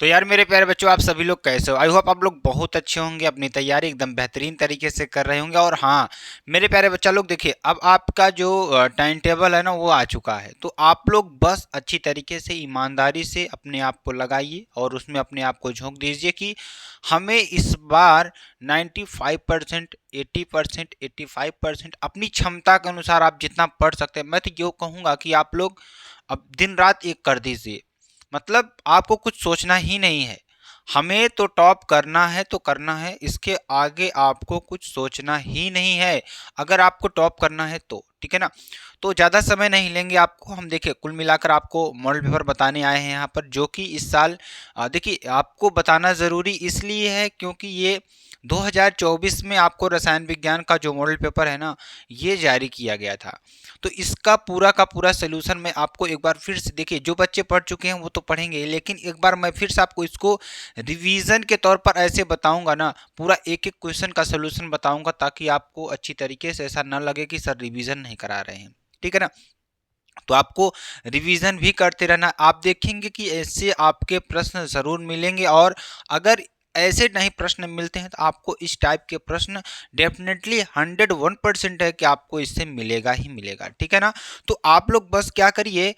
तो यार मेरे प्यारे बच्चों, आप सभी लोग कैसे हो? आई होप आप लोग बहुत अच्छे होंगे, अपनी तैयारी एकदम बेहतरीन तरीके से कर रहे होंगे। और हाँ, मेरे प्यारे बच्चा लोग, देखिए अब आपका जो टाइम टेबल है ना वो आ चुका है। तो आप लोग बस अच्छी तरीके से ईमानदारी से अपने आप को लगाइए और उसमें अपने आप को झोंक दीजिए कि हमें इस बार 95%, 80%, 85% अपनी क्षमता के अनुसार आप जितना पढ़ सकते हैं। मैं तो ये कहूँगा कि आप लोग अब दिन रात एक कर दीजिए। मतलब आपको कुछ सोचना ही नहीं है, हमें तो टॉप करना है तो करना है, इसके आगे आपको कुछ सोचना ही नहीं है। अगर आपको टॉप करना है तो ठीक है ना। तो ज़्यादा समय नहीं लेंगे आपको हम। देखिए कुल मिलाकर आपको मॉडल पेपर बताने आए हैं यहाँ पर, जो कि इस साल देखिए आपको बताना ज़रूरी इसलिए है क्योंकि ये 2024 में आपको रसायन विज्ञान का जो मॉडल पेपर है ना ये जारी किया गया था। तो इसका पूरा का पूरा सोल्यूशन मैं आपको एक बार फिर से, देखिए जो बच्चे पढ़ चुके हैं वो तो पढ़ेंगे, लेकिन एक बार मैं फिर से आपको इसको रिवीजन के तौर पर ऐसे बताऊंगा ना, पूरा एक एक क्वेश्चन का सोल्यूशन बताऊंगा ताकि आपको अच्छी तरीके से ऐसा ना लगे कि सर रिवीजन नहीं करा रहे हैं। ठीक है ना। तो आपको रिवीजन भी करते रहना। आप देखेंगे कि ऐसे आपके प्रश्न जरूर मिलेंगे, और अगर ऐसे नहीं प्रश्न मिलते हैं तो आपको इस टाइप के प्रश्न डेफिनेटली 101% है कि आपको इससे मिलेगा ही मिलेगा। ठीक है ना। तो आप लोग बस क्या करिए,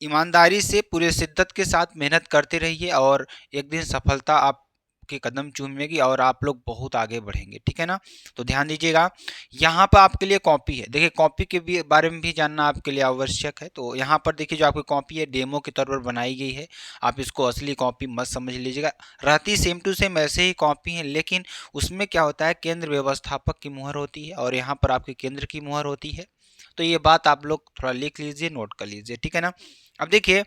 ईमानदारी से पूरे शिद्दत के साथ मेहनत करते रहिए और एक दिन सफलता आप के कदम चूमेगी और आप लोग बहुत आगे बढ़ेंगे। ठीक है ना। तो ध्यान दीजिएगा, यहाँ पर आपके लिए कॉपी है। देखिए कॉपी के भी बारे में भी जानना आपके लिए आवश्यक है। तो यहाँ पर देखिए जो आपकी कॉपी है डेमो के तौर पर बनाई गई है, आप इसको असली कॉपी मत समझ लीजिएगा। रहती सेम टू सेम ऐसे ही कॉपी है, लेकिन उसमें क्या होता है, केंद्र व्यवस्थापक की मुहर होती है और यहाँ पर आपके केंद्र की मुहर होती है। तो ये बात आप लोग थोड़ा लिख लीजिए, नोट कर लीजिए। ठीक है ना। अब देखिए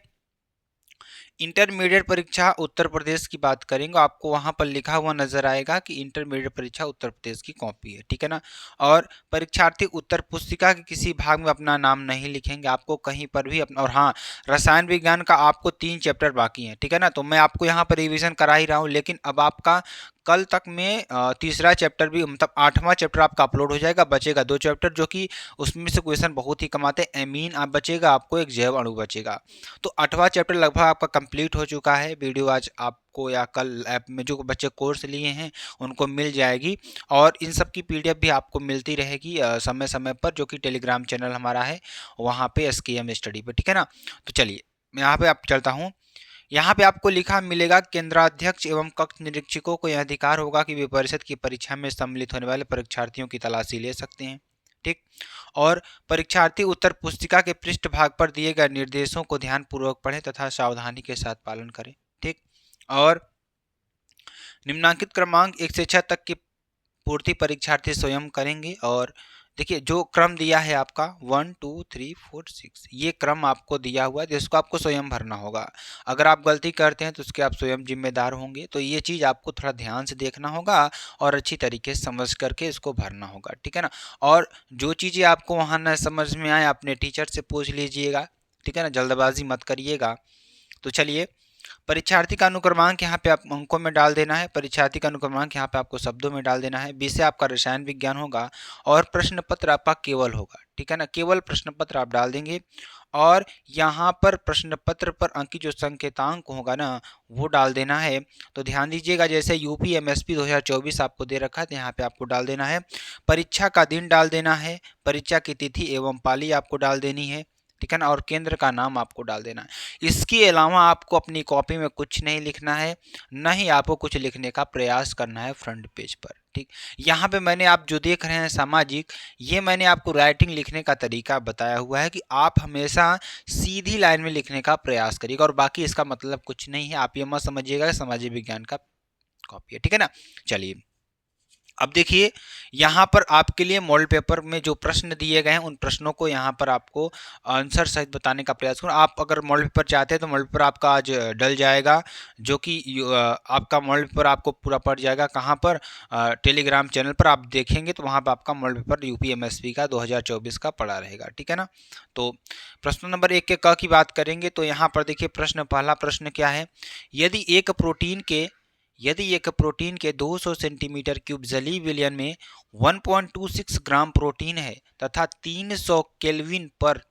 इंटरमीडिएट परीक्षा उत्तर प्रदेश की बात करेंगे, आपको वहां पर लिखा हुआ नजर आएगा कि इंटरमीडिएट परीक्षा उत्तर प्रदेश की कॉपी है। ठीक है ना। और परीक्षार्थी उत्तर पुस्तिका के किसी भाग में अपना नाम नहीं लिखेंगे, आपको कहीं पर भी अपना। और हाँ, रसायन विज्ञान का आपको 3 चैप्टर बाकी है। ठीक है ना। तो मैं आपको यहाँ पर रिविजन करा ही रहा हूँ, लेकिन अब आपका कल तक में तीसरा चैप्टर भी, मतलब 8वां चैप्टर आपका अपलोड हो जाएगा। बचेगा 2 चैप्टर जो कि उसमें से क्वेश्चन बहुत ही कम आते हैं। एमीन आप बचेगा, आपको एक जैव अणु बचेगा। तो 8वां चैप्टर लगभग आपका कंप्लीट हो चुका है। वीडियो आज आपको या कल ऐप में जो बच्चे कोर्स लिए हैं उनको मिल जाएगी, और इन सब की पीडीएफ भी आपको मिलती रहेगी समय समय पर, जो कि टेलीग्राम चैनल हमारा है वहाँ पे एसकेएम स्टडी पे। ठीक है ना। तो चलिए मैं यहाँ पे आप चलता हूँ। यहाँ पे आपको लिखा मिलेगा, केंद्राध्यक्ष एवं कक्ष निरीक्षकों को यह अधिकार होगा कि वे परिषद की परीक्षा में सम्मिलित होने वाले परीक्षार्थियों की तलाशी ले सकते हैं। ठीक। और परीक्षार्थी उत्तर पुस्तिका के पृष्ठ भाग पर दिए गए निर्देशों को ध्यानपूर्वक पढ़ें तथा सावधानी के साथ पालन करें। ठीक। और निम्नांकित क्रमांक 1 से 6 तक की पूर्ति परीक्षार्थी स्वयं करेंगे। और देखिए जो क्रम दिया है आपका 1 2 3 4 6, ये क्रम आपको दिया हुआ है जिसको आपको स्वयं भरना होगा। अगर आप गलती करते हैं तो उसके आप स्वयं जिम्मेदार होंगे। तो ये चीज़ आपको थोड़ा ध्यान से देखना होगा और अच्छी तरीके से समझ करके इसको भरना होगा। ठीक है ना। और जो चीज़ें आपको वहाँ न समझ में आए अपने टीचर से पूछ लीजिएगा। ठीक है ना, जल्दबाजी मत करिएगा। तो चलिए, परीक्षार्थी का अनुक्रमांक यहाँ पे आप अंकों में डाल देना है, परीक्षार्थी का अनुक्रमांक यहाँ पे आपको शब्दों में डाल देना है। विषय आपका रसायन विज्ञान होगा और प्रश्न पत्र आपका केवल होगा। ठीक है ना, केवल प्रश्न पत्र आप डाल देंगे। और यहाँ पर प्रश्न पत्र पर अंकित जो संकेतांक होगा ना वो डाल देना है। तो ध्यान दीजिएगा, जैसे यूपी एमएसपी 2024 आपको दे रखा है तो यहाँ पे आपको डाल देना है। परीक्षा का दिन डाल देना है, परीक्षा की तिथि एवं पाली आपको डाल देनी है। ठीक है ना। और केंद्र का नाम आपको डाल देना है। इसके अलावा आपको अपनी कॉपी में कुछ नहीं लिखना है, न ही आपको कुछ लिखने का प्रयास करना है फ्रंट पेज पर। ठीक। यहाँ पे मैंने, आप जो देख रहे हैं सामाजिक, ये मैंने आपको राइटिंग लिखने का तरीका बताया हुआ है कि आप हमेशा सीधी लाइन में लिखने का प्रयास करिएगा, और बाकी इसका मतलब कुछ नहीं है। आप ये मत समझिएगा कि सामाजिक विज्ञान का कॉपी है। ठीक है ना। चलिए अब देखिए, यहाँ पर आपके लिए मॉडल पेपर में जो प्रश्न दिए गए हैं उन प्रश्नों को यहाँ पर आपको आंसर सहित बताने का प्रयास करूँ। आप अगर मॉडल पेपर चाहते हैं तो मॉडल पेपर आपका आज डल जाएगा, जो कि आपका मॉडल पेपर आपको पूरा पड़ जाएगा। कहाँ पर? टेलीग्राम चैनल पर आप देखेंगे तो वहाँ पर आपका मॉडल पेपर यूपी एमएसपी का 2024 का पड़ा रहेगा। ठीक है ना। तो प्रश्न नंबर 1 के क की बात करेंगे तो यहाँ पर देखिए पहला प्रश्न क्या है, यदि एक प्रोटीन के 200 सेंटीमीटर क्यूब जलीय विलयन में 1.26 ग्राम प्रोटीन है तथा 300 केल्विन पर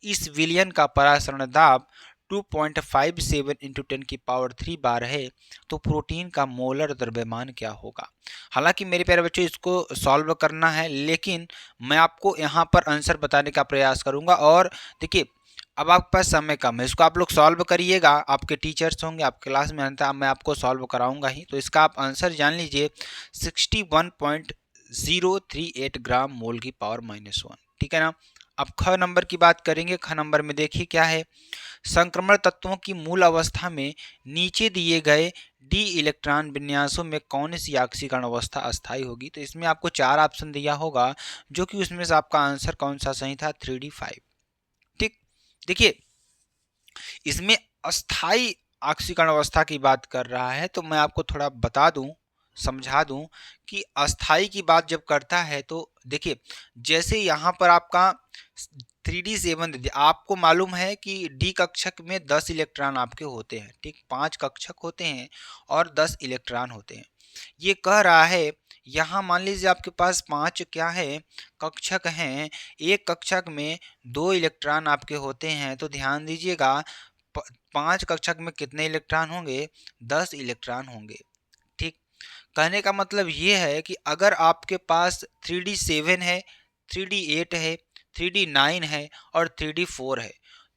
इस विलयन का परासरण दाब 2.57 इंटू 10³ बार है तो प्रोटीन का मोलर द्रव्यमान क्या होगा। हालांकि मेरे प्यारे बच्चों इसको सॉल्व करना है, लेकिन मैं आपको यहाँ पर आंसर बताने का प्रयास करूंगा। और देखिए अब आपके पास समय कम है, इसको आप लोग सॉल्व करिएगा, आपके टीचर्स होंगे आपके क्लास में, अंततः मैं आपको सॉल्व कराऊंगा ही। तो इसका आप आंसर जान लीजिए 61.038 ग्राम मोल की पावर -1, ठीक है ना। अब ख नंबर की बात करेंगे। ख नंबर में देखिए क्या है, संक्रमण तत्वों की मूल अवस्था में नीचे दिए गए डी इलेक्ट्रॉन विन्यासों में कौन सी ऑक्सीकरण अवस्था अस्थायी होगी। तो इसमें आपको 4 ऑप्शन दिया होगा, जो कि उसमें से आपका आंसर कौन सा सही था, 3D5। ठीक, देखिए इसमें अस्थाई ऑक्सीकरण अवस्था की बात कर रहा है, तो मैं आपको थोड़ा बता दूं, समझा दूं कि अस्थाई की बात जब करता है तो देखिए जैसे यहाँ पर आपका 3D7 दे दिया, आपको मालूम है कि डी कक्षक में 10 इलेक्ट्रॉन आपके होते हैं, ठीक, 5 कक्षक होते हैं और 10 इलेक्ट्रॉन होते हैं। ये कह रहा है यहाँ मान लीजिए आपके पास 5 क्या है, कक्षक हैं, एक कक्षक में 2 इलेक्ट्रॉन आपके होते हैं। तो ध्यान दीजिएगा 5 कक्षक में कितने इलेक्ट्रॉन होंगे, 10 इलेक्ट्रॉन होंगे। ठीक, कहने का मतलब ये है कि अगर आपके पास 3D7 है, 3D8 है, 3D9 है और 3D4 है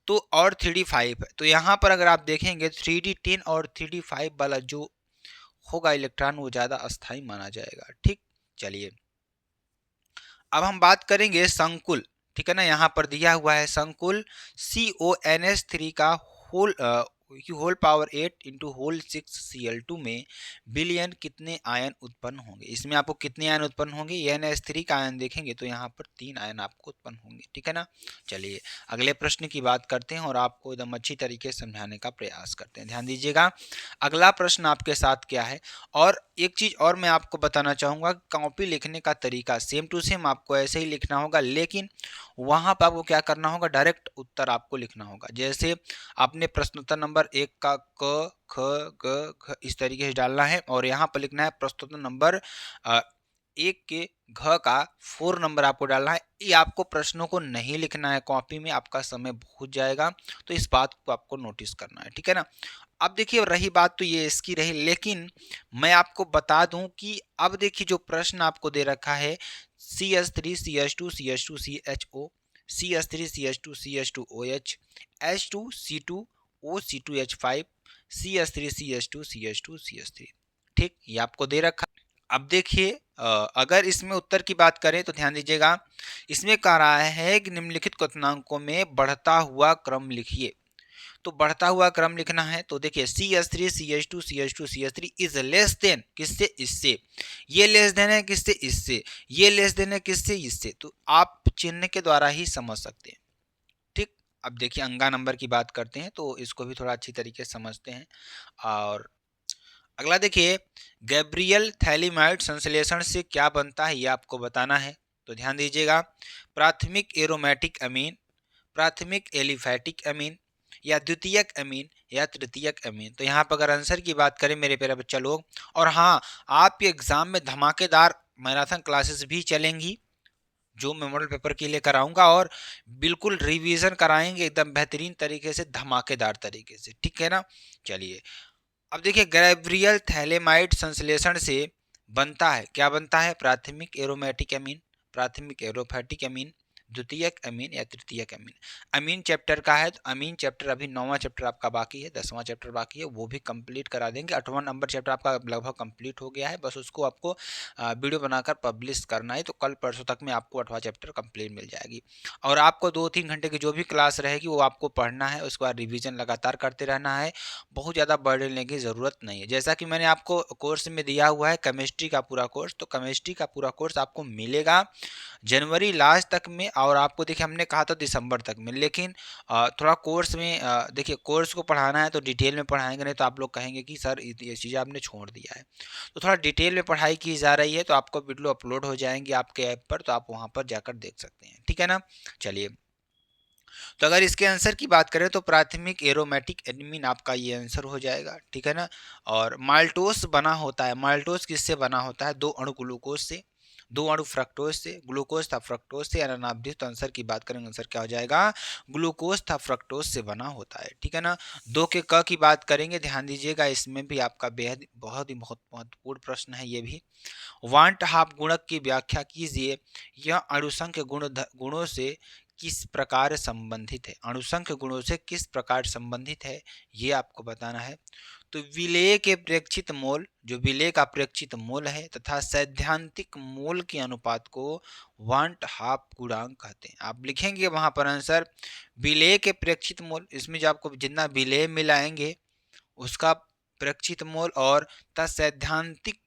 तो और 3D5 है, तो यहाँ पर अगर आप देखेंगे 3D10 और 3D5 वाला जो होगा इलेक्ट्रॉन वो ज़्यादा अस्थाई माना जाएगा। ठीक, चलिए अब हम बात करेंगे संकुल, ठीक है ना। यहाँ पर दिया हुआ है संकुल CONH3 का whole power 8 into whole 6 Cl2 में बिलियन कितने आयन उत्पन्न होंगे। इसमें आपको कितने आयन उत्पन्न होंगे, NH3 का आयन देखेंगे तो यहाँ पर 3 आयन आपको उत्पन्न होंगे, ठीक है ना। चलिए अगले प्रश्न की बात करते हैं और आपको एकदम अच्छी तरीके से समझाने का प्रयास करते हैं। ध्यान दीजिएगा अगला प्रश्न आपके साथ क्या है। और एक चीज और मैं आपको बताना चाहूंगा, कॉपी लिखने का तरीका सेम टू सेम आपको ऐसे ही लिखना होगा, लेकिन वहां पर आपको क्या करना होगा, डायरेक्ट उत्तर आपको लिखना होगा। जैसे आपने प्रश्नोत्तर नंबर 1 का क ख ग घ इस तरीके से डालना है और यहाँ पर लिखना है प्रश्नोत्तर नंबर 1 के घ का 4 नंबर आपको डालना है। ये आपको प्रश्नों को नहीं लिखना है कॉपी में, आपका समय बहुत जाएगा, तो इस बात को आपको नोटिस करना है, ठीक है ना। अब देखिए रही बात तो ये इसकी रही, लेकिन मैं आपको बता दूं कि अब देखिए जो प्रश्न आपको दे रखा है CH3 CH2 CH2 CHO CH3 CH2 CH2OH H2 C2 OC2H5 CH3 CH2 CH2 CH3, ठीक, ये आपको दे रखा। अब देखिए अगर इसमें उत्तर की बात करें तो ध्यान दीजिएगा, इसमें कह रहा है कि निम्नलिखित क्वथनांकों में बढ़ता हुआ क्रम लिखिए। तो बढ़ता हुआ क्रम लिखना है तो देखिए CH3 CH2 CH2 CH3 is less than किससे, इससे, ये लेस देन है किससे, इससे, ये लेस देन है किससे, इससे। तो आप चिन्ह के द्वारा ही समझ सकते हैं। ठीक, अब देखिए अंगा नंबर की बात करते हैं तो इसको भी थोड़ा अच्छी तरीके से समझते हैं। और अगला देखिए गैब्रियल थैलीमाइड संश्लेषण से क्या बनता है ये आपको बताना है। तो ध्यान दीजिएगा प्राथमिक एरोमेटिक अमीन, प्राथमिक एलिफैटिक अमीन या द्वितीयक अमीन या तृतीयक अमीन। तो यहाँ पर अगर आंसर की बात करें मेरे प्यारे बच्चा लोग, और हाँ आपके एग्जाम में धमाकेदार मैराथन क्लासेस भी चलेंगी जो मैं मॉडल पेपर के लिए कराऊंगा और बिल्कुल रिवीजन कराएंगे एकदम बेहतरीन तरीके से, धमाकेदार तरीके से, ठीक है ना। चलिए अब देखिए गैब्रियल थैलेमाइड संश्लेषण से बनता है, क्या बनता है, प्राथमिक एरोमेटिक अमीन, प्राथमिक एरोफैटिक अमीन, द्वितीयक अमीन या तृतीयक अमीन। अमीन चैप्टर का है तो अमीन चैप्टर अभी 9वां चैप्टर आपका बाकी है, 10वां चैप्टर बाकी है, वो भी कंप्लीट करा देंगे। 8वां नंबर चैप्टर आपका लगभग कंप्लीट हो गया है, बस उसको आपको वीडियो बनाकर पब्लिश करना है। तो कल परसों तक में आपको 8वां चैप्टर कंप्लीट मिल जाएगी। और आपको 2-3 घंटे की जो भी क्लास रहेगी वो आपको पढ़ना है, उसके बाद रिविजन लगातार करते रहना है, बहुत ज़्यादा बर्डन लेने की ज़रूरत नहीं है। जैसा कि मैंने आपको कोर्स में दिया हुआ है केमिस्ट्री का पूरा कोर्स, तो केमिस्ट्री का पूरा कोर्स आपको मिलेगा जनवरी लास्ट तक में, और आपको देखिए हमने कहा था दिसंबर तक में, लेकिन थोड़ा कोर्स में देखिए कोर्स को पढ़ाना है तो डिटेल में पढ़ाएंगे, नहीं तो आप लोग कहेंगे कि सर ये चीज़ें आपने छोड़ दिया है। तो थोड़ा डिटेल में पढ़ाई की जा रही है, तो आपको वीडियो अपलोड हो जाएंगी आपके ऐप पर, तो आप वहाँ पर जाकर देख सकते हैं, ठीक है ना। चलिए तो अगर इसके आंसर की बात करें तो प्राथमिक एरोमेटिक एडमिन आपका ये आंसर हो जाएगा, ठीक है ना। और माल्टोस बना होता है, माल्टोस किससे बना होता है, 2 अणु ग्लूकोज से, 2 अणु फ्रक्टोज से, ग्लूकोज था फ्रक्टोज से, अनानाब्धित। तो आंसर की बात करेंगे, आंसर क्या हो जाएगा, ग्लूकोज था फ्रक्टोज से बना होता है, ठीक है ना। 2 के क की बात करेंगे, ध्यान दीजिएगा, इसमें भी आपका बेहद बहुत ही महत्वपूर्ण प्रश्न है ये भी। वांट हाफ गुणक की व्याख्या कीजिए, यह अणुसंख्य गुणों से किस प्रकार संबंधित है, अणुसंख्य गुणों से किस प्रकार संबंधित है, ये आपको बताना है। तो विलेय के प्रेक्षित मोल, जो विलेय का प्रेक्षित मोल है, तथा सैद्धांतिक मोल के अनुपात को वांट हाफ गुणांक कहते हैं। आप लिखेंगे वहां पर आंसर विलेय के प्रेक्षित मोल, इसमें जो आपको जितना विलेय मिलाएंगे उसका प्रेक्षित मोल, और सैद्धांतिक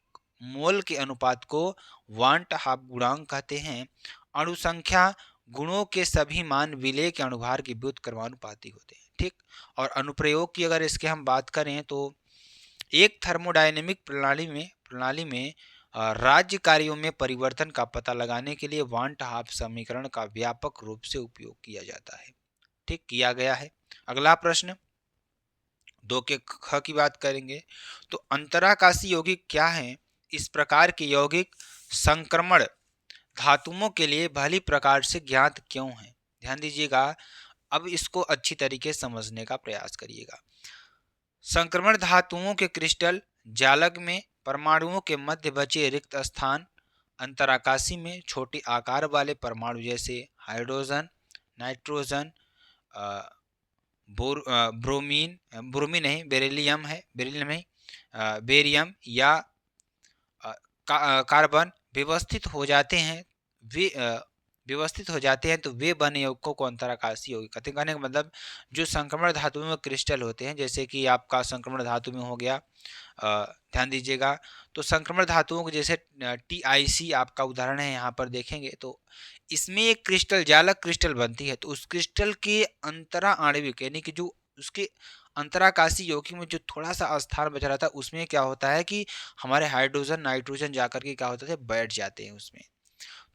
मोल के अनुपात को वांट हाफ गुणांक कहते हैं। अणुसंख्या गुणों के सभी मान विलेय के अणुभार के व्युत्क्रमानुपाती होते हैं, ठीक। और अनुप्रयोग की अगर इसके हम बात करें तो एक थर्मोडायनेमिक प्रणाली में राज्य कार्यों में परिवर्तन का पता लगाने के लिए वांट हाफ समीकरण का व्यापक रूप से उपयोग किया जाता है, ठीक, किया गया है। अगला प्रश्न 2 के ख की बात करेंगे, तो अंतराकाशी यौगिक क्या है, इस प्रकार के यौगिक संक्रमण धातुओं के लिए भली प्रकार से ज्ञात क्यों है। ध्यान दीजिएगा, अब इसको अच्छी तरीके से समझने का प्रयास करिएगा। संक्रमण धातुओं के क्रिस्टल जालक में परमाणुओं के मध्य बचे रिक्त स्थान, अंतराकाशी में छोटे आकार वाले परमाणु जैसे हाइड्रोजन, नाइट्रोजन, ब्रोमीन ब्रोमीन नहीं बेरिलियम है, बेरिलियम नहीं, बेरियम या कार्बन व्यवस्थित हो जाते हैं, वे व्यवस्थित हो जाते हैं तो वे बने यौगिकों को अंतराकाशी यौगिक कहते हैं। कहने का मतलब जो संक्रमण धातुओं में क्रिस्टल होते हैं, जैसे कि आपका संक्रमण धातु में हो गया, ध्यान दीजिएगा, तो संक्रमण धातुओं को जैसे TiC आपका उदाहरण है, यहाँ पर देखेंगे तो इसमें एक क्रिस्टल जालक क्रिस्टल बनती है, तो उस क्रिस्टल के अंतरा आणविक यानी कि जो उसके अंतराकाशी यौगिक में जो थोड़ा सा स्थान बचा रहता है, उसमें क्या होता है कि हमारे हाइड्रोजन नाइट्रोजन जाकर के क्या होता है, बैठ जाते हैं उसमें।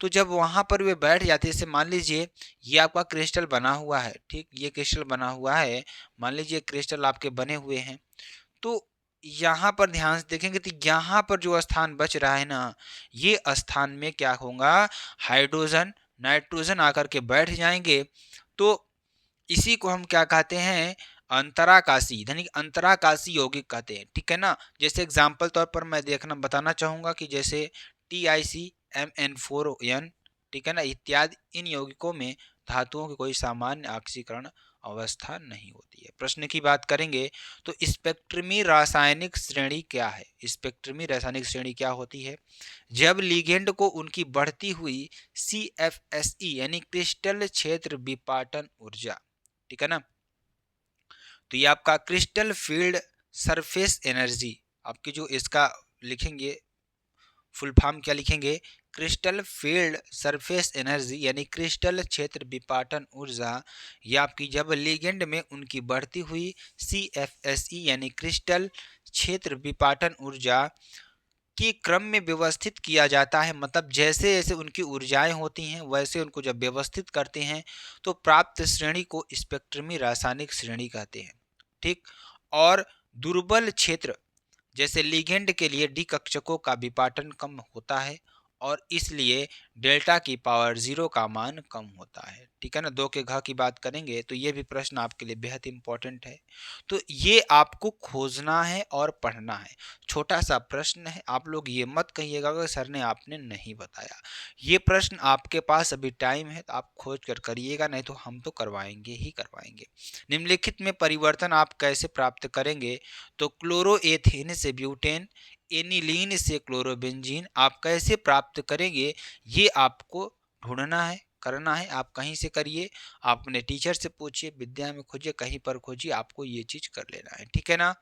तो जब वहां पर वे बैठ जाते हैं, जैसे मान लीजिए ये आपका क्रिस्टल बना हुआ है, ठीक, ये क्रिस्टल बना हुआ है, मान लीजिए क्रिस्टल आपके बने हुए हैं, तो यहाँ पर ध्यान से देखेंगे तो यहाँ पर जो स्थान बच रहा है ना, ये स्थान में क्या होगा, हाइड्रोजन नाइट्रोजन आकर के बैठ जाएंगे। तो इसी को हम क्या कहते हैं, अंतराकाशी यानी अंतराकाशी यौगिक कहते हैं, ठीक है ना। जैसे एग्जाम्पल तौर पर मैं बताना चाहूंगा कि जैसे TiCmN4n, ठीक है ना, इत्यादि इन यौगिकों में धातुओं की कोई सामान्य ऑक्सीकरण अवस्था नहीं होती है। प्रश्न की बात करेंगे तो स्पेक्ट्रमी रासायनिक श्रेणी क्या है, स्पेक्ट्रमी रासायनिक श्रेणी क्या होती है, जब लिगेंड को उनकी बढ़ती हुई CFSE यानी क्रिस्टल क्षेत्र विपाटन ऊर्जा, ठीक है ना, तो ये आपका क्रिस्टल फील्ड सरफेस एनर्जी, आपकी जो इसका लिखेंगे फुल फॉर्म क्या लिखेंगे, क्रिस्टल फील्ड सरफेस एनर्जी यानी क्रिस्टल क्षेत्र विपाटन ऊर्जा, या आपकी जब लिगेंड में उनकी बढ़ती हुई CFSE यानी क्रिस्टल क्षेत्र विपाटन ऊर्जा के क्रम में व्यवस्थित किया जाता है, मतलब जैसे जैसे उनकी ऊर्जाएं होती हैं वैसे उनको जब व्यवस्थित करते हैं तो प्राप्त श्रेणी को स्पेक्ट्रमी रासायनिक श्रेणी कहते हैं, ठीक। और दुर्बल क्षेत्र जैसे लिगेंड के लिए डी कक्षकों का विपाटन कम होता है और इसलिए डेल्टा की पावर 0 का मान कम होता है, ठीक है ना। 2 के घ की बात करेंगे तो ये भी प्रश्न आपके लिए बेहद इंपॉर्टेंट है, तो ये आपको खोजना है और पढ़ना है। छोटा सा प्रश्न है, आप लोग ये मत कहिएगा कि सर ने आपने नहीं बताया। ये प्रश्न आपके पास अभी टाइम है तो आप खोज कर करिएगा, नहीं तो हम तो करवाएंगे ही करवाएंगे। निम्नलिखित में परिवर्तन आप कैसे प्राप्त करेंगे, तो क्लोरोएथेन से ब्यूटेन, एनिलीन से क्लोरोबेंजीन आप कैसे प्राप्त करेंगे, ये आपको ढूंढना है, करना है। आप कहीं से करिए, आप अपने टीचर से पूछिए, विद्या में खोजिए, कहीं पर खोजिए, आपको ये चीज कर लेना है, ठीक है ना।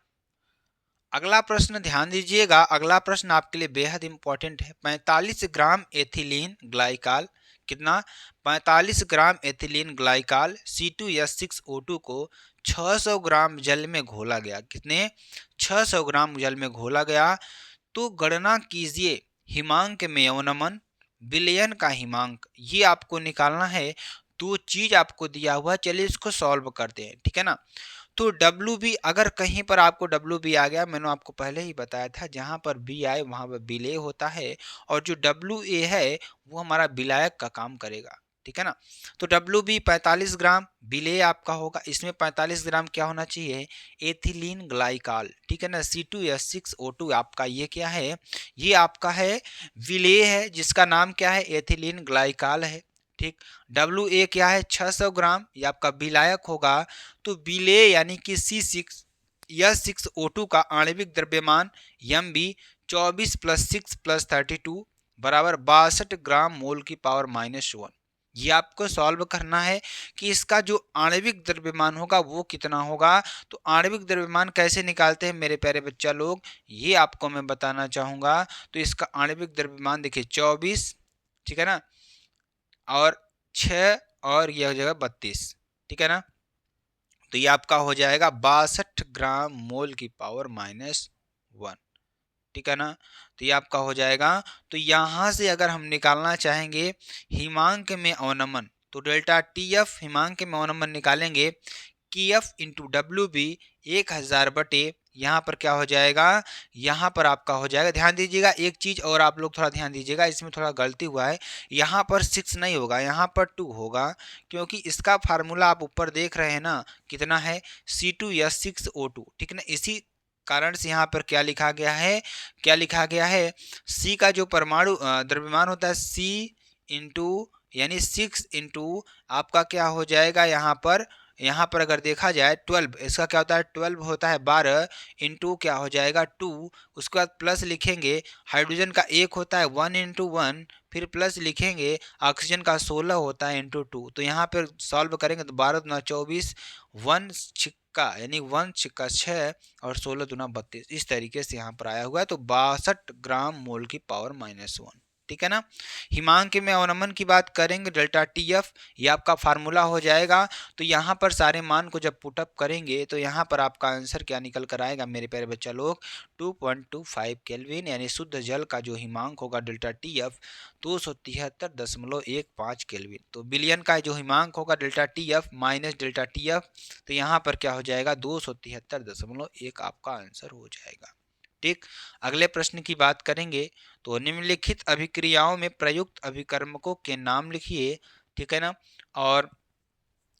अगला प्रश्न ध्यान दीजिएगा, अगला प्रश्न आपके लिए बेहद इंपॉर्टेंट है। 45 ग्राम एथिलीन ग्लाइकाल, कितना, 45 ग्राम एथिलीन ग्लाइकाल C2H6O2 को 600 ग्राम जल में घोला गया, कितने, 600 ग्राम जल में घोला गया, तो गणना कीजिए हिमांक में यौनमन विलयन का हिमांक, ये आपको निकालना है। 2 चीज आपको दिया हुआ, चलिए इसको सॉल्व करते हैं, ठीक है ना। तो डब्ल्यू बी, अगर कहीं पर आपको डब्ल्यू बी आ गया, मैंने आपको पहले ही बताया था, जहां पर बी आए वहां पर विलेय होता है, और जो डब्ल्यू ए है वो हमारा विलायक का काम करेगा, ठीक है ना। तो डब्ल्यू बी 45 ग्राम विलेय आपका होगा, इसमें 45 ग्राम क्या होना चाहिए, एथिलीन ग्लाइकॉल, ठीक है ना। C2H6O2 आपका ये क्या है, ये आपका है विलेय है, जिसका नाम क्या है, एथिलीन ग्लाइकॉल है, ठीक। डब्ल्यू ए क्या है, 600 ग्राम, ये आपका विलायक होगा। तो विलेय यानी कि C6H6O2 का आणविक द्रव्यमान एम बी 24 + 6 + 32 बराबर 62 ग्राम मोल की पावर -1। ये आपको सॉल्व करना है कि इसका जो आणविक द्रव्यमान होगा वो कितना होगा। तो आणविक द्रव्यमान कैसे निकालते हैं मेरे प्यारे बच्चा लोग, ये आपको मैं बताना चाहूंगा। तो इसका आणविक द्रव्यमान देखिए 24, ठीक है ना, और 6, और यह हो जाएगा 32, ठीक है ना। तो ये आपका हो जाएगा 62 ग्राम मोल की पावर -1, ठीक है ना। तो ये आपका हो जाएगा। तो यहां से अगर हम निकालना चाहेंगे हिमांक में अवनमन, तो डेल्टा टी एफ हिमांक में अवनमन निकालेंगे की एफ इंटू डब्ल्यू बी 1000 बटे, यहाँ पर क्या हो जाएगा, यहाँ पर आपका हो जाएगा, ध्यान दीजिएगा एक चीज और आप लोग थोड़ा ध्यान दीजिएगा, इसमें थोड़ा गलती हुआ है, यहाँ पर 6 नहीं होगा, यहाँ पर 2 होगा, क्योंकि इसका फार्मूला आप ऊपर देख रहे हैं ना, कितना है, C2H6O2, ठीक है ना। इसी कारण से यहाँ पर क्या लिखा गया है, क्या लिखा गया है, सी का जो परमाणु द्रव्यमान होता है सी इंटू, यानी 6 इंटू आपका क्या हो जाएगा, यहाँ पर अगर देखा जाए 12, इसका क्या होता है, 12 होता है 12 इंटू क्या हो जाएगा 2, उसके बाद प्लस लिखेंगे, हाइड्रोजन का 1 होता है 1 इंटू 1, फिर प्लस लिखेंगे, ऑक्सीजन का 16 होता है इंटू 2। तो यहाँ पर सॉल्व करेंगे तो 12 दूना 24, 1 छिक्का यानी 1 छिक्का 6, और 16 दूना 32, इस तरीके से यहाँ पर आया हुआ है। तो 62 ग्राम मोल की पावर -1, ठीक है ना। हिमांक में अवनमन की बात करेंगे डेल्टा टी एफ, ये आपका फार्मूला हो जाएगा। तो यहाँ पर सारे मान को जब पुटअप करेंगे तो यहाँ पर आपका आंसर क्या निकल कर आएगा मेरे प्यारे बच्चा लोग, 2.25 केल्विन, यानी शुद्ध जल का जो हिमांक होगा डेल्टा टी एफ 273.15 केल्विन। तो बिलियन का जो हिमांक होगा delta T F minus delta T F, तो यहाँ पर क्या हो जाएगा 273.1 आपका आंसर हो जाएगा, ठीक। अगले प्रश्न की बात करेंगे तो निम्नलिखित अभिक्रियाओं में प्रयुक्त अभिकर्मकों के नाम लिखिए, ठीक है ना। और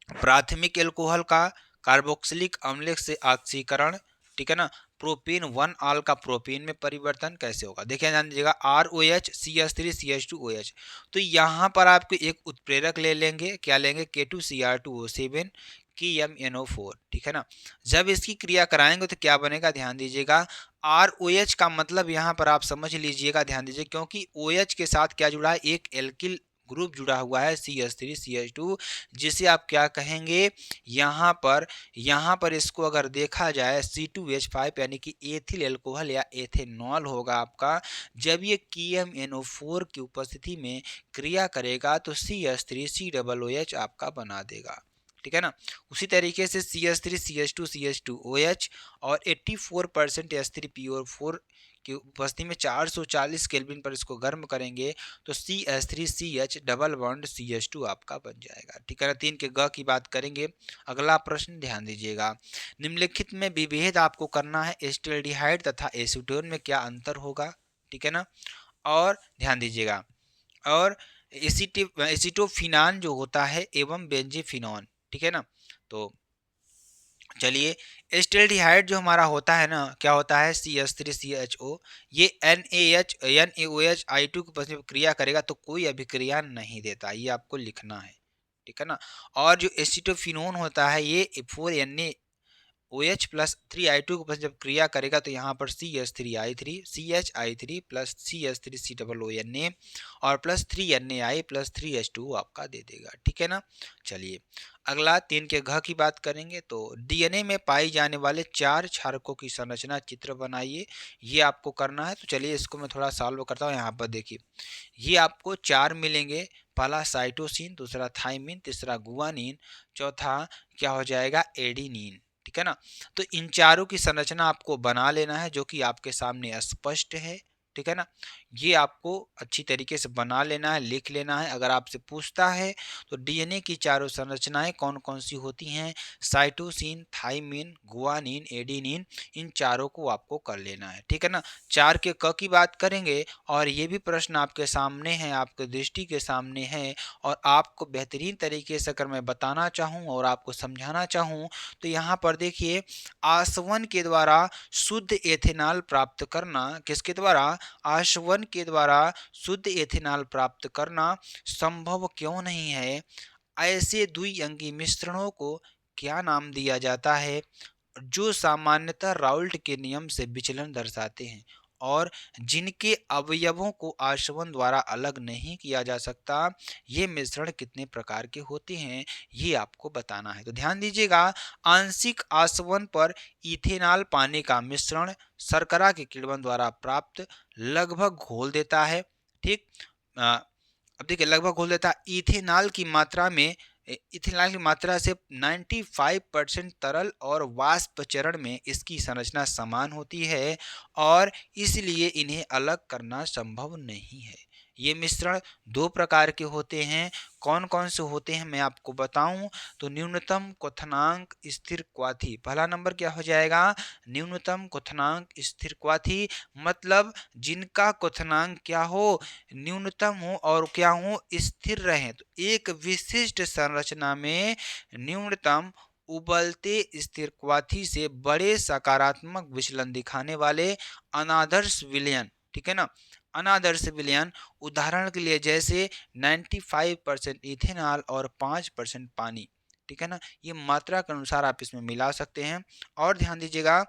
प्राथमिक एल्कोहल का कार्बोक्सिलिक अम्ल से ऑक्सीकरण, ठीक है ना। प्रोपेन 1 आल का प्रोपेन में परिवर्तन कैसे होगा, देखिए ध्यान दीजिएगा, ROH CH3 CH2OH। तो यहाँ पर आपको एक उत्प्रेरक ले लेंगे, क्या लेंगे, K2Cr2O7 की MnO4, ठीक है ना। जब इसकी क्रिया कराएंगे तो क्या बनेगा, ध्यान दीजिएगा, ROH का मतलब यहाँ पर आप समझ लीजिएगा, ध्यान दीजिए, क्योंकि OH के साथ क्या जुड़ा है, एक एल्किल ग्रुप जुड़ा हुआ है CH3 CH2, जिसे आप क्या कहेंगे, यहाँ पर इसको अगर देखा जाए C2H5 यानी कि एथिल एल्कोहल या एथेनॉल होगा आपका। जब ये KMnO4 की उपस्थिति में क्रिया करेगा तो CH3 COOH आपका बना देगा, ठीक है ना। उसी तरीके से CH3 CH2 CH2OH और 84% H3PO4 की उपस्थिति में 440 केल्विन पर इसको गर्म करेंगे तो CH3CH डबल बॉन्ड CH2 आपका बन जाएगा, ठीक है ना। 3 के ग की बात करेंगे। अगला प्रश्न ध्यान दीजिएगा, निम्नलिखित में विभेद आपको करना है, एस्टल्डिहाइड तथा एसीटोन में क्या अंतर होगा, ठीक है ना। और ध्यान दीजिएगा, और एसिटोफिनान जो होता है एवं बेंजीफिनॉन, ठीक है ना। तो चलिए, एस्टल्डिहाइड जो हमारा होता है ना, क्या होता है, CH3CHO, ये NaOH की उपस्थिति में क्रिया करेगा तो कोई अभिक्रिया नहीं देता, ये आपको लिखना है, ठीक है ना। और जो एसिटोफिनोन होता है ये 4Na OH प्लस 3I2 के ऊपर जब क्रिया करेगा तो यहाँ पर CH3I3 CHI3 प्लस CH3COONA और प्लस 3NaI प्लस 3H2 आपका दे देगा, ठीक है ना। चलिए अगला 3 के घ की बात करेंगे तो DNA में पाई जाने वाले 4 क्षारकों की संरचना चित्र बनाइए, ये आपको करना है। तो चलिए इसको मैं थोड़ा सॉल्व करता हूँ। यहाँ पर देखिए, ये आपको 4 मिलेंगे, पहला साइटोसिन, दूसरा थाइमिन, तीसरा गुआनिन, चौथा क्या हो जाएगा, एडिनिन, ठीक है ना। तो इन चारों की संरचना आपको बना लेना है जो कि आपके सामने स्पष्ट है, ठीक है ना। ये आपको अच्छी तरीके से बना लेना है, लिख लेना है। अगर आपसे पूछता है तो डीएनए की चारों संरचनाएं कौन कौन सी होती हैं, साइटोसिन, थाइमिन, गुआनिन, एडेनिन, इन चारों को आपको कर लेना है, ठीक है ना। 4 के क की बात करेंगे और ये भी प्रश्न आपके सामने है, आपके दृष्टि के सामने है, और आपको बेहतरीन तरीके से अगर मैं बताना चाहूँ और आपको समझाना चाहूँ तो यहाँ पर देखिए, आसवन के द्वारा शुद्ध एथेनॉल प्राप्त करना, किसके द्वारा, आसवन के द्वारा शुद्ध एथेनॉल प्राप्त करना संभव क्यों नहीं है। ऐसे द्विअंगी मिश्रणों को क्या नाम दिया जाता है, जो सामान्यतः राउल्ट के नियम से विचलन दर्शाते हैं और जिनके अवयवों को आसवन द्वारा अलग नहीं किया जा सकता। ये मिश्रण कितने प्रकार के होते हैं, ये आपको बताना है। तो ध्यान दीजिएगा, आंशिक आसवन पर इथेनॉल पानी का मिश्रण शर्करा के किण्वन द्वारा प्राप्त लगभग घोल देता है, ठीक। अब देखिए, लगभग घोल देता है। इथेनॉल की मात्रा से 95% तरल और वाष्प चरण में इसकी संरचना समान होती है और इसलिए इन्हें अलग करना संभव नहीं है। ये मिश्रण दो प्रकार के होते हैं। कौन कौन से होते हैं मैं आपको बताऊं तो न्यूनतम क्वथनांक स्थिर क्वाथी, पहला नंबर क्या हो जाएगा, न्यूनतम क्वथनांक स्थिर क्वाथी, मतलब जिनका क्वथनांक क्या हो, न्यूनतम हो और क्या हो, स्थिर रहे। तो एक विशिष्ट संरचना में न्यूनतम उबलते स्थिर क्वाथी से बड़े सकारात्मक विचलन दिखाने वाले अनादर्श विलयन, ठीक है ना, अनादर्श विलयन, उदाहरण के लिए जैसे 95% इथेनॉल और 5% पानी, ठीक है ना, ये मात्रा के अनुसार आप इसमें मिला सकते हैं। और ध्यान दीजिएगा,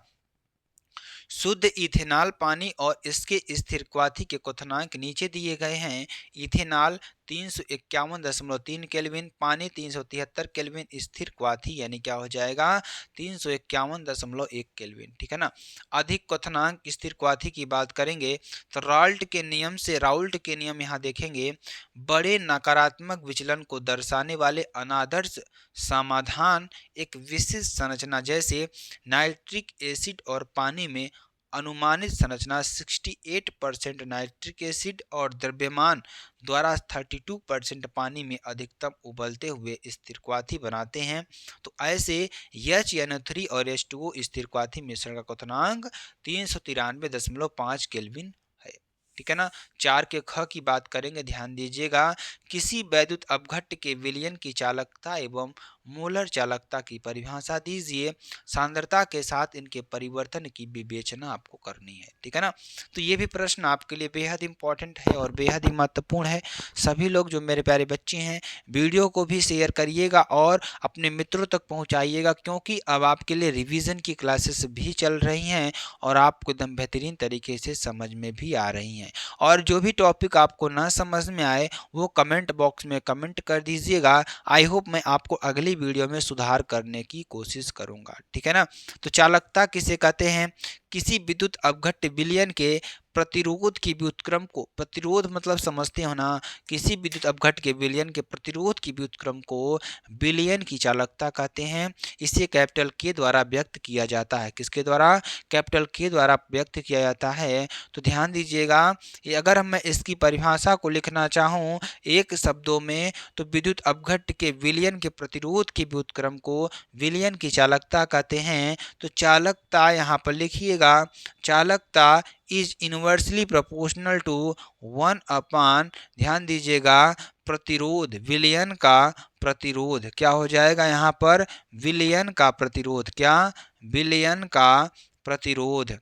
शुद्ध इथेनॉल पानी और इसके स्थिर क्वाथी के क्वथनांक नीचे दिए गए हैं। इथेनॉल 351.3 केल्विन, पानी 373 केल्विन, स्थिर क्वाथी यानी क्या हो जाएगा 351.1 केल्विन, ठीक है ना। अधिक क्वथनांक स्थिर क्वाथी की बात करेंगे तो राउल्ट के नियम यहाँ देखेंगे, बड़े नकारात्मक विचलन को दर्शाने वाले अनादर्श समाधान एक विशिष्ट संरचना जैसे नाइट्रिक एसिड और पानी में अनुमानित संरचना 68% नाइट्रिक एसिड और द्रव्यमान द्वारा 32% पानी में अधिकतम उबलते हुए स्थिर क्वाथी बनाते हैं। तो ऐसे HNO3 और H2O स्थिर क्वाथी मिश्रण का क्वथनांक 393.5 केल्विन है, ठीक है ना। 4 के ख की बात करेंगे, ध्यान दीजिएगा, किसी वैद्युत अपघट्ट के विलयन की चालकता एवं मोलर चालकता की परिभाषा दीजिए, सांद्रता के साथ इनके परिवर्तन की विवेचना आपको करनी है, ठीक है ना। तो ये भी प्रश्न आपके लिए बेहद इंपॉर्टेंट है और बेहद ही महत्वपूर्ण है। सभी लोग जो मेरे प्यारे बच्चे हैं, वीडियो को भी शेयर करिएगा और अपने मित्रों तक पहुंचाइएगा, क्योंकि अब आपके लिए रिवीजन की क्लासेस भी चल रही हैं और आपको एकदम बेहतरीन तरीके से समझ में भी आ रही हैं। और जो भी टॉपिक आपको ना समझ में आए वो कमेंट बॉक्स में कमेंट कर दीजिएगा। आई होप मैं आपको अगली वीडियो में सुधार करने की कोशिश करूंगा, ठीक है ना। तो चालकता किसे कहते हैं, किसी विद्युत अपघट्ट विलयन के प्रतिरोध की व्युत्क्रम को, प्रतिरोध मतलब समझते हो ना, किसी विद्युत अपघट्ट के विलयन के प्रतिरोध की व्युत्क्रम को विलयन की चालकता कहते हैं। इसे कैपिटल के द्वारा व्यक्त किया जाता है, किसके द्वारा, कैपिटल के द्वारा व्यक्त किया जाता है। तो ध्यान दीजिएगा, अगर मैं इसकी परिभाषा को लिखना चाहूँ एक शब्दों में तो विद्युत अपघट्ट के विलयन के प्रतिरोध की व्युत्क्रम को विलयन की चालकता कहते हैं। तो चालकता यहाँ पर लिखिएगा, चालकता इज इनवर्सली प्रोपोर्शनल टू 1/, ध्यान दीजिएगा, प्रतिरोध, विलयन का प्रतिरोध, क्या हो जाएगा यहाँ पर, विलयन का प्रतिरोध, क्या, विलयन का प्रतिरोध,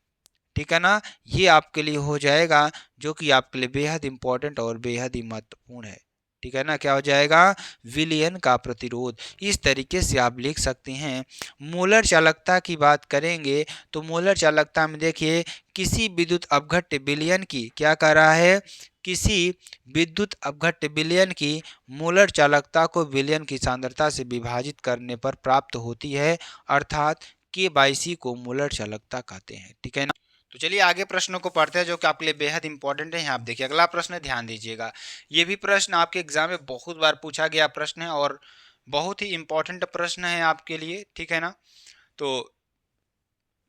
ठीक है ना। ये आपके लिए हो जाएगा, जो कि आपके लिए बेहद इंपॉर्टेंट और बेहद ही महत्वपूर्ण है, ठीक है ना। क्या हो जाएगा, विलयन का प्रतिरोध। इस तरीके से आप लिख सकते हैं। मोलर चालकता की बात करेंगे तो मोलर चालकता में देखिए, किसी विद्युत अपघट्ट विलयन की, क्या कह रहा है, किसी विद्युत अपघट्ट विलयन की मोलर चालकता को विलयन की सांद्रता से विभाजित करने पर प्राप्त होती है, अर्थात K/C को मोलर चालकता कहते हैं, ठीक है ना। तो चलिए आगे प्रश्नों को पढ़ते हैं, जो कि आपके लिए बेहद इंपॉर्टेंट है। यहाँ आप देखिए, अगला प्रश्न है, ध्यान दीजिएगा, ये भी प्रश्न आपके एग्जाम में बहुत बार पूछा गया प्रश्न है और बहुत ही इंपॉर्टेंट प्रश्न है आपके लिए, ठीक है ना। तो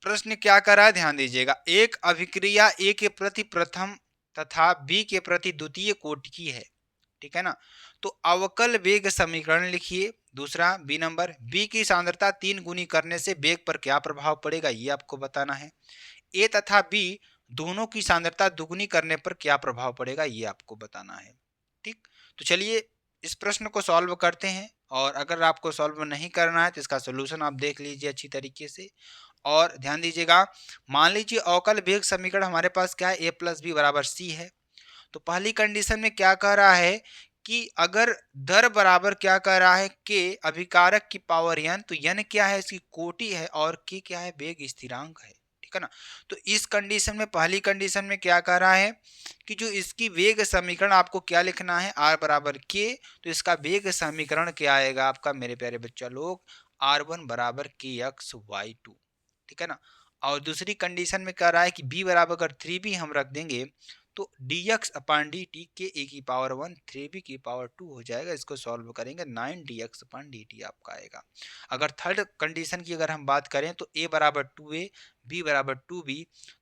प्रश्न क्या कर रहा है, ध्यान दीजिएगा, एक अभिक्रिया ए के प्रति प्रथम तथा b के प्रति द्वितीय कोटि की है, ठीक है ना। तो अवकल वेग समीकरण लिखिए। दूसरा बी नंबर, b की सांद्रता 3 गुनी करने से वेग पर क्या प्रभाव पड़ेगा ये आपको बताना है। a तथा b दोनों की सांद्रता दुगुनी करने पर क्या प्रभाव पड़ेगा ये आपको बताना है। ठीक, तो चलिए इस प्रश्न को सॉल्व करते हैं, और अगर आपको सॉल्व नहीं करना है तो इसका सोल्यूशन आप देख लीजिए अच्छी तरीके से। और ध्यान दीजिएगा, मान लीजिए अवकल वेग समीकरण हमारे पास क्या है, a प्लस बी बराबर सी है। तो पहली कंडीशन में क्या कह रहा है कि अगर दर बराबर क्या कह रहा है, के अभिकारक की पावर n, तो n क्या है, इसकी कोटि है, और k क्या है, वेग स्थिरांक है, ठीक है ना। तो इस कंडीशन में, पहली कंडीशन में क्या कह रहा है कि जो इसकी वेग समीकरण आपको क्या लिखना है, r बराबर k, तो इसका वेग समीकरण क्या आएगा आपका मेरे प्यारे बच्चा लोग, r1 बराबर kx/y2, ठीक है ना। और दूसरी कंडीशन में कह रहा है कि b बराबर अगर 3b हम रख देंगे तो dx अपान डी टी के ए की पावर 1 3b की पावर 2 हो जाएगा। इसको सॉल्व करेंगे 9 dx अपान डी टी आपका आएगा। अगर थर्ड कंडीशन की अगर हम बात करें तो a बराबर 2a, b बराबर 2b,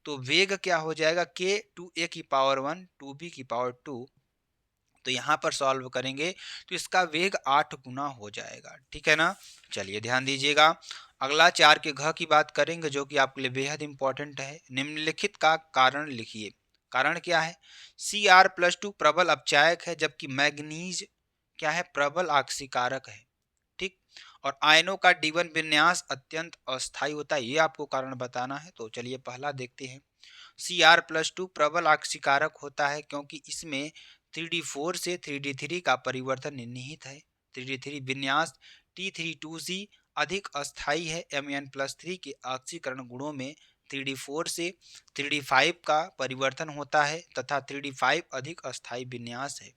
तो वेग क्या हो जाएगा, k 2a की पावर 1 2b की पावर 2। तो यहाँ पर सॉल्व करेंगे तो इसका वेग 8 गुना हो जाएगा, ठीक है ना। चलिए ध्यान दीजिएगा, अगला 4 के घ की बात करेंगे जो कि आपके लिए बेहद इंपॉर्टेंट है। निम्नलिखित का कारण लिखिए। कारण क्या है, Cr+2 प्रबल अपचायक है, जबकि मैग्नीज क्या है, प्रबल आक्सीकारक है, ठीक। और आयनों का D1 विन्यास अत्यंत अस्थायी होता है, ये आपको कारण बताना है। तो चलिए पहला देखते हैं। Cr+2 प्रबल आक्सीकारक होता है क्योंकि इसमें 3d4 से 3d3 का परिवर्तन निहित है। 3d3 विन्यास T32C अधिक अस्थायी है। Mn+3 के ऑक्सीकरण गुणों में 3d4 से 3d5 का परिवर्तन होता है तथा 3d5 अधिक अस्थायी विन्यास है।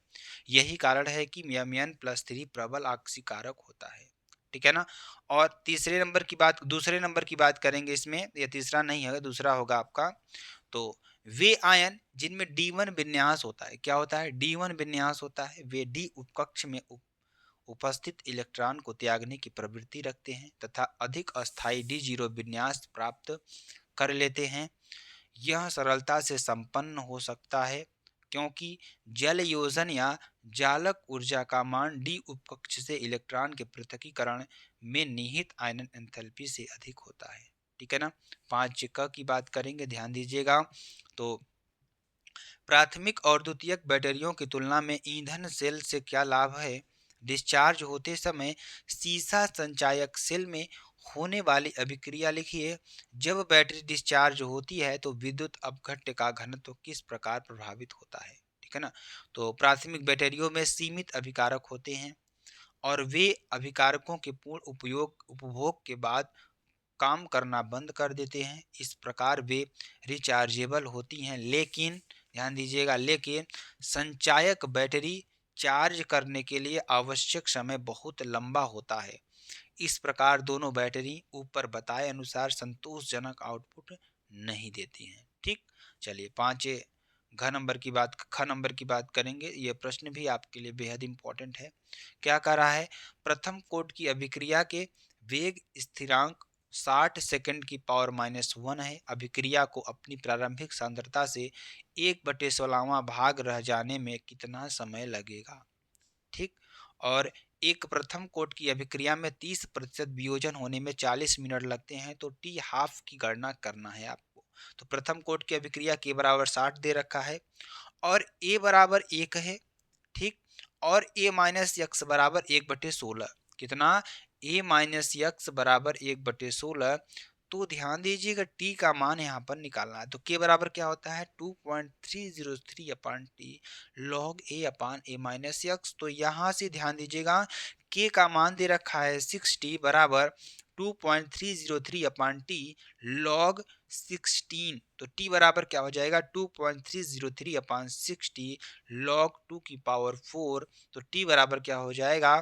यही कारण है कि Mn+3 प्रबल आक्सीकारक होता है, ठीक है ना। और दूसरे नंबर की बात करेंगे इसमें, यह तीसरा नहीं है, दूसरा होगा आपका। तो वे आयन जिनमें D1 विन्यास होता है, क्या होता है, D1 विन्यास होता है, वे D उपकक्ष में उपस्थित इलेक्ट्रॉन को त्यागने की प्रवृत्ति रखते हैं तथा अधिक अस्थायी D0 विन्यास प्राप्त कर लेते हैं। यह सरलता से संपन्न हो सकता है क्योंकि जल योजन या जालक ऊर्जा का मान D उपकक्ष से इलेक्ट्रॉन के पृथक्कीकरण में निहित आयनन एंथैल्पी से अधिक होता है, ठीक है ना। 5 क की बात करेंगे, ध्यान दीजिएगा। तो प्राथमिक और द्वितीयक बैटरियों की तुलना में ईंधन सेल से क्या लाभ है, डिस्चार्ज होते समय सीसा संचायक सेल में होने वाली अभिक्रिया लिखिए। जब बैटरी डिस्चार्ज होती है तो विद्युत अपघट्य का घनत्व किस प्रकार प्रभावित होता है, ठीक है ना। तो प्राथमिक बैटरियों में सीमित अभिकारक होते हैं और वे अभिकारकों के पूर्ण उपभोग के बाद काम करना बंद कर देते हैं। इस प्रकार वे रिचार्जेबल होती हैं, लेकिन ध्यान दीजिएगा, लेकिन संचायक बैटरी चार्ज करने के लिए आवश्यक समय बहुत लंबा होता है। इस प्रकार दोनों बैटरी ऊपर बताए अनुसार संतोषजनक आउटपुट नहीं देती हैं, ठीक। चलिए ख नंबर की बात करेंगे। यह प्रश्न भी आपके लिए बेहद इंपॉर्टेंट है। क्या कह रहा है, प्रथम कोट की अभिक्रिया के वेग स्थिरांक 60 सेकंड की पावर -1 है। अभिक्रिया को अपनी प्रारंभिक सांद्रता से 1/16वां भाग रह जाने में कितना समय लगेगा, ठीक। और एक प्रथम कोट की अभिक्रिया में 30% वियोजन होने में 40 मिनट लगते हैं। तो टी हाफ की गणना करना है आपको। तो प्रथम कोट की अभिक्रिया के बराबर 60 दे रखा है और ए बराबर 1 है, ठीक। और ए माइनस यक्स बराबर 1/16, कितना, ए माइनस यक्स बराबर 1/16। तो ध्यान दीजिएगा टी का मान यहाँ पर निकालना है। तो के बराबर क्या होता है, 2.303 अपान टी लॉग ए अपान ए माइनस यक्स। तो यहाँ से ध्यान दीजिएगा के का मान दे रखा है 60 बराबर 2.303 अपान टी लॉग 16। तो टी बराबर क्या हो जाएगा, 2.303 अपान 60 लॉग 2 की पावर 4। तो टी बराबर क्या हो जाएगा,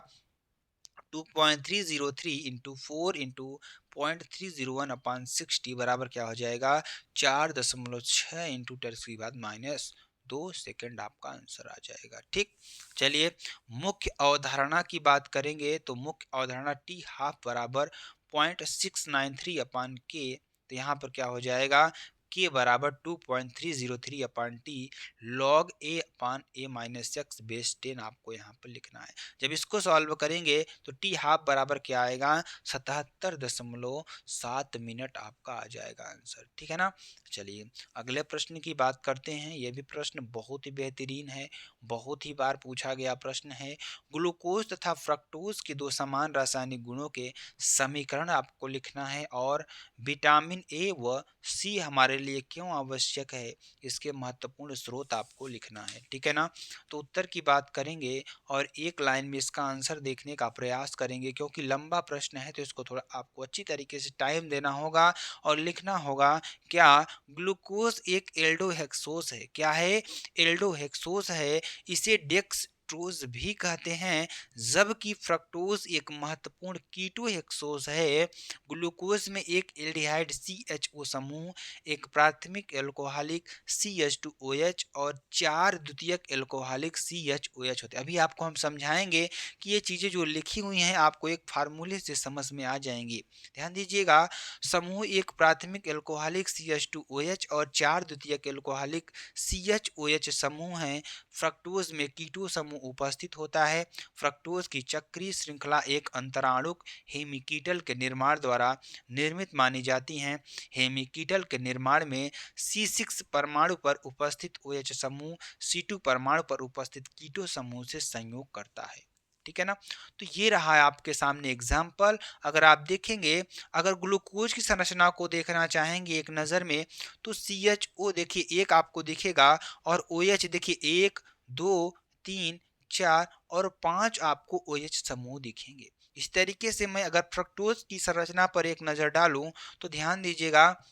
2.303 इंटू 4 इंटू 0.301 अपान 60 बराबर क्या हो जाएगा, 4.6 इंटू 10⁻2 सेकेंड आपका आंसर आ जाएगा, ठीक। चलिए मुख्य अवधारणा की बात करेंगे। तो मुख्य अवधारणा टी हाफ बराबर 0.693 अपान के। तो यहाँ पर क्या हो जाएगा, के बराबर 2.303 अपान टी लॉग ए अपान ए माइनस एक्स बेस 10 आपको यहाँ पर लिखना है। जब इसको सॉल्व करेंगे तो टी हाफ बराबर क्या आएगा, 77.7 मिनट आपका आ जाएगा आंसर, ठीक है ना। चलिए अगले प्रश्न की बात करते हैं। यह भी प्रश्न बहुत ही बेहतरीन है, बहुत ही बार पूछा गया प्रश्न है। ग्लूकोज तथा फ्रक्टोज के दो समान रासायनिक गुणों के समीकरण आपको लिखना है और विटामिन ए व सी हमारे लिए क्यों आवश्यक है, इसके महत्वपूर्ण स्रोत आपको लिखना है, ठीक है ना। तो उत्तर की बात करेंगे और एक लाइन में इसका आंसर देखने का प्रयास करेंगे, क्योंकि लंबा प्रश्न है तो इसको थोड़ा आपको अच्छी तरीके से टाइम देना होगा और लिखना होगा। क्या ग्लूकोज एक एल्डोहेक्सोस है, क्या है, एल्डोहेक्सोस है, इसे डेक्सट्रोज भी कहते हैं, जबकि फ्रक्टोज एक महत्वपूर्ण कीटोहेक्सोस है। ग्लूकोज में एक एल्डिहाइड CHO समूह, एक प्राथमिक एल्कोहलिक CH2OH और 4 द्वितीयक एल्कोहलिक CHOH होते हैं। अभी आपको हम समझाएंगे कि ये चीज़ें जो लिखी हुई हैं आपको एक फार्मूले से समझ में आ जाएंगी। ध्यान दीजिएगा, समूह एक प्राथमिक एल्कोहलिक CH2OH और 4 द्वितीयक एल्कोहलिक CHOH समूह हैं। फ्रक्टोज में कीटो समूह उपस्थित होता है। फ्रक्टोज की चक्रीय श्रृंखला एक अंतराणुक हेमिकीटल के निर्माण द्वारा निर्मित मानी जाती हैं। हेमिकीटल के निर्माण में C6 परमाणु पर उपस्थित OH समूह C2 परमाणु पर उपस्थित कीटो समूह से संयोग करता है, ठीक है ना। तो ये रहा है आपके सामने एग्जाम्पल। अगर आप देखेंगे, अगर ग्लूकोज की संरचना को देखना चाहेंगे एक नज़र में, तो CHO देखिए एक आपको दिखेगा और OH देखिए 1 2 3 4 और 5 आपको OH समूह दिखेंगे। इस तरीके से मैं अगर फ्रक्टोज की संरचना पर एक नज़र डालूं तो ध्यान दीजिएगा,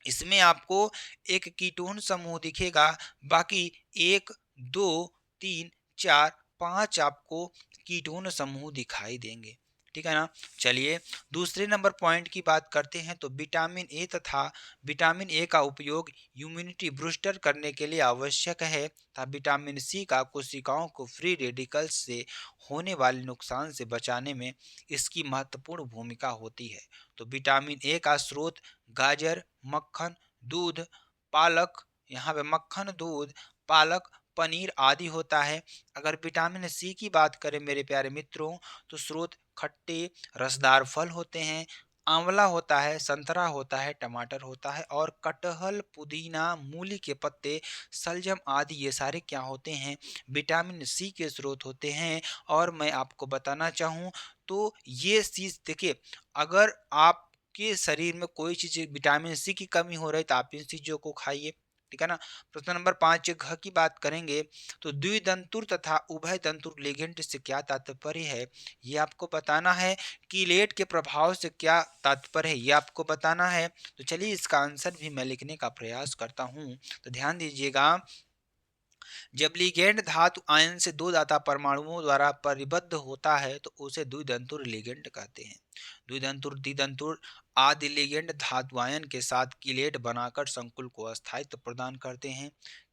इसमें आपको एक कीटोन समूह दिखेगा, बाकी 1 2 3 4 5 आपको कीटोन समूह दिखाई देंगे, ठीक है ना। चलिए दूसरे नंबर पॉइंट की बात करते हैं। तो विटामिन ए तथा विटामिन ए का उपयोग इम्यूनिटी बूस्टर करने के लिए आवश्यक है तथा विटामिन सी का कोशिकाओं को फ्री रेडिकल्स से होने वाले नुकसान से बचाने में इसकी महत्वपूर्ण भूमिका होती है। तो विटामिन ए का स्रोत गाजर, मक्खन, दूध, पालक, यहाँ पे मक्खन, दूध, पालक, पनीर आदि होता है। अगर विटामिन सी की बात करें मेरे प्यारे मित्रों, तो स्रोत खट्टे रसदार फल होते हैं, आंवला होता है, संतरा होता है, टमाटर होता है और कटहल, पुदीना, मूली के पत्ते, सलजम आदि ये सारे क्या होते हैं, विटामिन सी के स्रोत होते हैं। और मैं आपको बताना चाहूँ तो ये चीज़ देखिए, अगर आप के शरीर में कोई चीज़ विटामिन सी की कमी हो रही है तो आप इन चीज़ों को खाइए, ठीक है ना। प्रश्न नंबर 5 घ की बात करेंगे। तो द्विदंतुर तथा उभय तंतुर लिगेंड से क्या तात्पर्य है, ये आपको बताना है। कीलेट के प्रभाव से क्या तात्पर्य है, ये आपको बताना है। तो चलिए इसका आंसर भी मैं लिखने का प्रयास करता हूँ। तो ध्यान दीजिएगा, जब लिगेंड धातु आयन से दो दाता परमाणुओं द्वारा परिबद्ध होता है तो उसे द्विदंतुर लिगेंड कहते हैं। द्विदंतुर द्विदंतुर आदि लिगेंड धातु आयन के साथ कीलेट बनाकर संकुल को अस्थायित्व प्रदान करते हैं।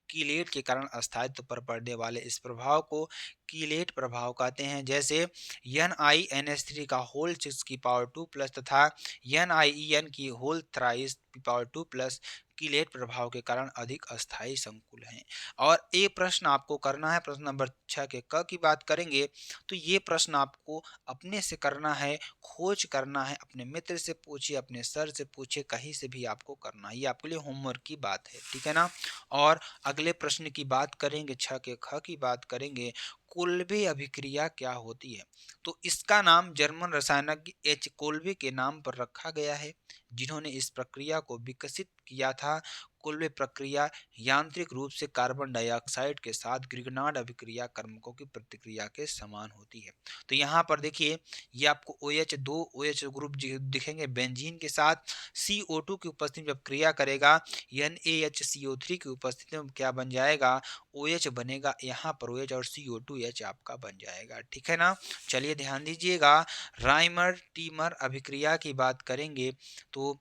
कीलेट के कारण अस्थायित्व पर पड़ने वाले इस प्रभाव को कीलेट प्रभाव कहते हैं। जैसे NiNH3 का होल 6 की पावर 2 प्लस तथा NiEN की होल थ्राइस की पावर 2 प्लस कीलेट प्रभाव के कारण अधिक अस्थायी संकुल हैं। और ये प्रश्न आपको करना है। प्रश्न नंबर 6 के क की बात करेंगे तो ये प्रश्न आपको अपने से करना है, खोज करना है, अपने मित्र से पूछिए, अपने सर से पूछिए, कहीं से भी आपको करना है। ये आपके लिए होमवर्क की बात है, ठीक है ना। और अगले प्रश्न की बात करेंगे, 6 के ख की बात करेंगे, कोल्बे अभिक्रिया क्या होती है। तो इसका नाम जर्मन रसायनज्ञ H कोल्बे के नाम पर रखा गया है, जिन्होंने इस प्रक्रिया को विकसित किया था। कोल्बे प्रक्रिया यांत्रिक रूप से कार्बन डाइऑक्साइड के साथ ग्रिग्नार्ड अभिक्रिया कर्मकों की प्रतिक्रिया के समान होती है। तो यहाँ पर देखिए, ये आपको OH2 OH ग्रुप दिखेंगे बेंजीन के साथ। CO2 की उपस्थिति में जब क्रिया करेगा NaHCO3 की उपस्थिति में क्या बन जाएगा, OH बनेगा। यहाँ पर OH और CO2H आपका बन जाएगा, ठीक है ना। चलिए ध्यान दीजिएगा, राइमर टीमर अभिक्रिया की बात करेंगे। तो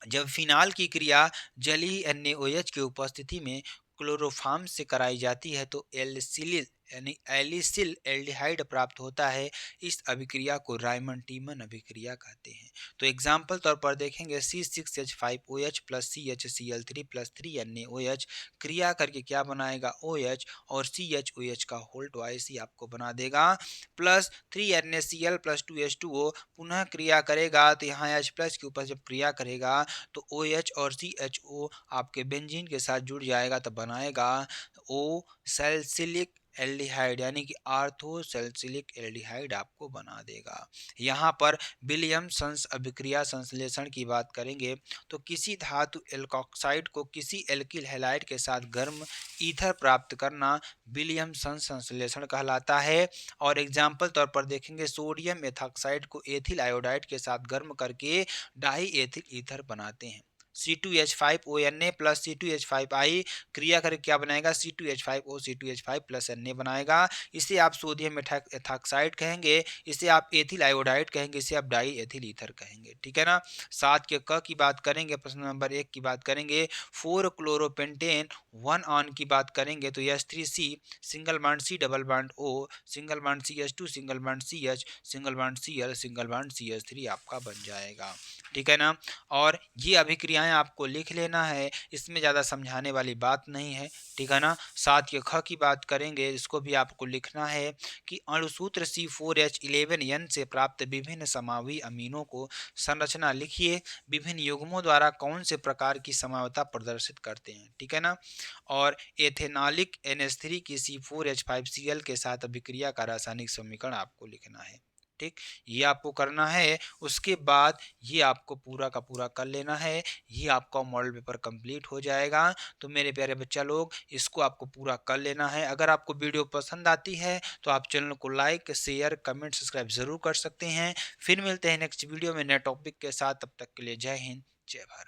जब फिनाल की क्रिया जलीय NaOH की उपस्थिति में क्लोरोफॉर्म से कराई जाती है तो यानी एलिसिल एल्डिहाइड प्राप्त होता है। इस अभिक्रिया को रायमंड टीमन अभिक्रिया कहते हैं। तो एग्जाम्पल तौर पर देखेंगे C6H5OH plus CHCl3 plus 3NaOH क्रिया करके क्या बनाएगा OH और CHOH का होल ट्वाइस ही आपको बना देगा, प्लस 3NaCl प्लस 2H2O पुनः क्रिया करेगा तो यहाँ H प्लस के ऊपर जब क्रिया करेगा तो OH और CHO आपके बेंजीन के साथ जुड़ जाएगा तो बनाएगा ओ सैलिसिलिक एल्डिहाइड यानी कि आर्थो सैलिसिलिक एल्डिहाइड आपको बना देगा। यहाँ पर विलियमसन्स अभिक्रिया संश्लेषण की बात करेंगे तो किसी धातु एल्कोक्साइड को किसी एल्किल हैलाइड के साथ गर्म ईथर प्राप्त करना विलियमसन्स संश्लेषण कहलाता है। और एग्जाम्पल तौर पर देखेंगे सोडियम एथॉक्साइड को एथिल आयोडाइड के साथ गर्म करके डाई एथिल ईथर बनाते हैं। C2H5ONa प्लस C2H5I क्रिया करके क्या बनाएगा C2H5O C2H5 प्लस Na बनाएगा। इसे आप सोडियम एथॉक्साइड कहेंगे, इसे आप एथिल आयोडाइड कहेंगे, इसे आप डाई एथिल ईथर कहेंगे। ठीक है ना। 7 के क की बात करेंगे, प्रश्न नंबर 1 की बात करेंगे 4 क्लोरोपेंटेन 1 ऑन की बात करेंगे तो H3C single bond C double bond O single bond CH2 single bond CH single bond Cl single bond CH3 आपका बन जाएगा। ठीक है ना। और ये अभिक्रियाएं आपको लिख लेना है, इसमें ज़्यादा समझाने वाली बात नहीं है। ठीक है ना। 7 के ख की बात करेंगे, इसको भी आपको लिखना है कि अणुसूत्र C4H11N से प्राप्त विभिन्न समावी अमीनों को संरचना लिखिए, विभिन्न युग्मों द्वारा कौन से प्रकार की समावता प्रदर्शित करते हैं। ठीक है ना। और एथेनॉलिक NH3 की C4H5Cl के साथ अभिक्रिया का रासायनिक समीकरण आपको लिखना है। ठीक, ये आपको करना है। उसके बाद ये आपको पूरा का पूरा कर लेना है, ये आपका मॉडल पेपर कंप्लीट हो जाएगा। तो मेरे प्यारे बच्चा लोग, इसको आपको पूरा कर लेना है। अगर आपको वीडियो पसंद आती है तो आप चैनल को लाइक शेयर कमेंट सब्सक्राइब जरूर कर सकते हैं। फिर मिलते हैं नेक्स्ट वीडियो में नए टॉपिक के साथ। तब तक के लिए जय हिंद जय भारत।